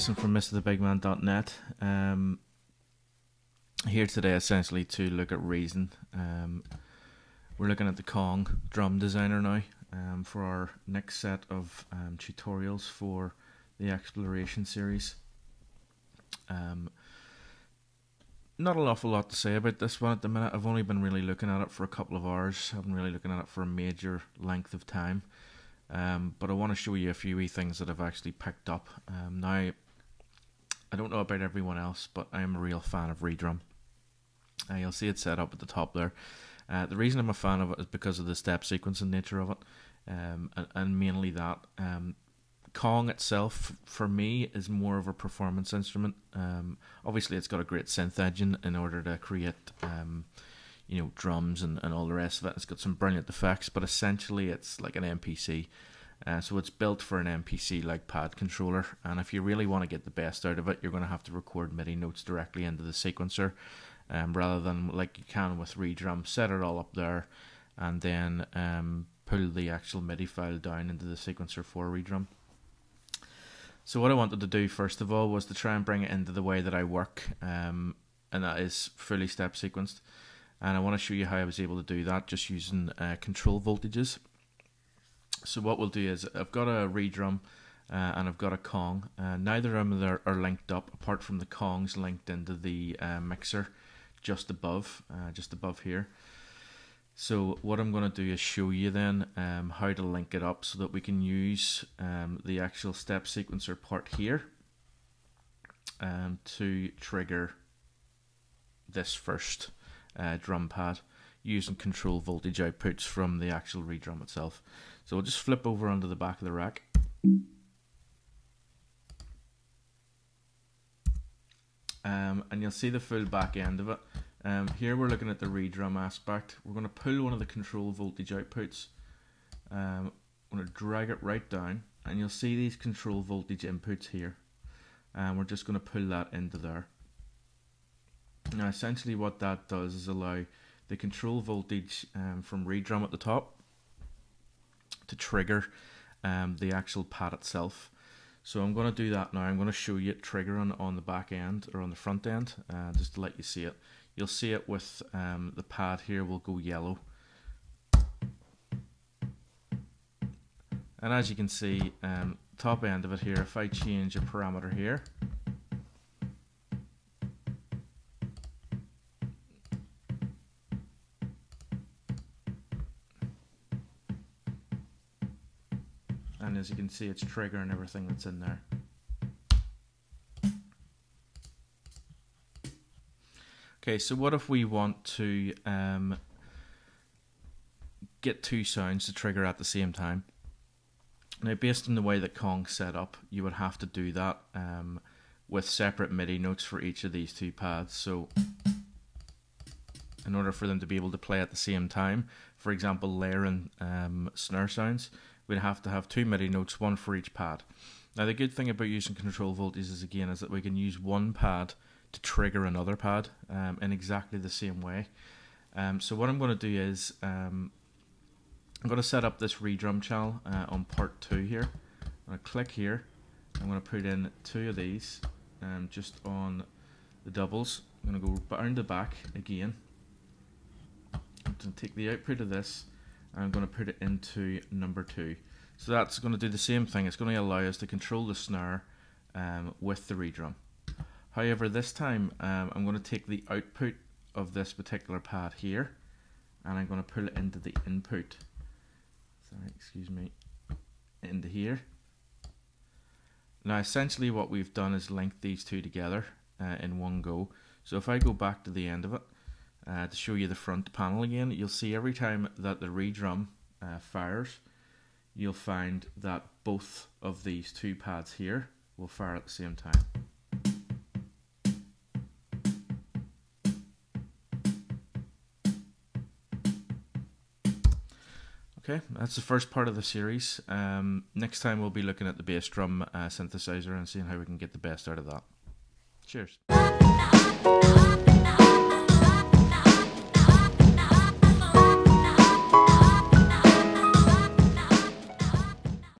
Jason from MrTheBigMan.net. Here today essentially to look at Reason. We're looking at the Kong drum designer now for our next set of tutorials for the exploration series. Not an awful lot to say about this one at the minute. I've only been really looking at it for a couple of hours. I haven't really looking at it for a major length of time. But I want to show you a few wee things that I've actually picked up. Now, I don't know about everyone else, but I am a real fan of ReDrum. You'll see it set up at the top there. The reason I'm a fan of it is because of the step sequencing nature of it, and mainly that. Kong itself, for me, is more of a performance instrument. Obviously, it's got a great synth engine in order to create drums and all the rest of it. It's got some brilliant effects, but essentially it's like an MPC. So it's built for an MPC like pad controller, and if you really want to get the best out of it, you're going to have to record MIDI notes directly into the sequencer, rather than like you can with ReDrum, set it all up there and then pull the actual MIDI file down into the sequencer for ReDrum. So what I wanted to do first of all was to try and bring it into the way that I work, and that is fully step sequenced. And I want to show you how I was able to do that just using control voltages. So what we'll do is I've got a ReDrum and I've got a Kong. Neither of them are linked up, apart from the Kong's linked into the mixer just above here. So what I'm going to do is show you then how to link it up so that we can use the actual step sequencer part here to trigger this first drum pad using control voltage outputs from the actual ReDrum itself. So we'll just flip over onto the back of the rack. And you'll see the full back end of it. Here we're looking at the ReDrum aspect. We're going to pull one of the control voltage outputs. I'm going to drag it right down, and you'll see these control voltage inputs here. And we're just going to pull that into there. Now essentially what that does is allow the control voltage from ReDrum at the top to trigger the actual pad itself. So I'm going to do that now. I'm going to show you it triggering on the back end or on the front end, just to let you see it. You'll see it with the pad here will go yellow. And as you can see, top end of it here, if I change a parameter here, and as you can see, it's triggering everything that's in there. Okay, so what if we want to get two sounds to trigger at the same time? Now, based on the way that Kong's set up, you would have to do that with separate MIDI notes for each of these two pads. So in order for them to be able to play at the same time, for example, layering snare sounds, we'd have to have two MIDI notes, one for each pad. Now, the good thing about using control voltages is that we can use one pad to trigger another pad in exactly the same way. So what I'm going to do is I'm going to set up this ReDrum channel on part 2 here. I'm going to click here. I'm going to put in two of these just on the doubles. I'm going to go around the back again. I'm going to take the output of this and I'm going to put it into number 2. So that's going to do the same thing. It's going to allow us to control the snare with the ReDrum. However, this time I'm going to take the output of this particular pad here and I'm going to pull it into the input. Sorry, excuse me, into here. Now essentially what we've done is link these two together in one go. So if I go back to the end of it to show you the front panel again, you'll see every time that the ReDrum fires, you'll find that both of these two pads here will fire at the same time. Okay, that's the first part of the series. Next time we'll be looking at the bass drum synthesizer and seeing how we can get the best out of that. Cheers.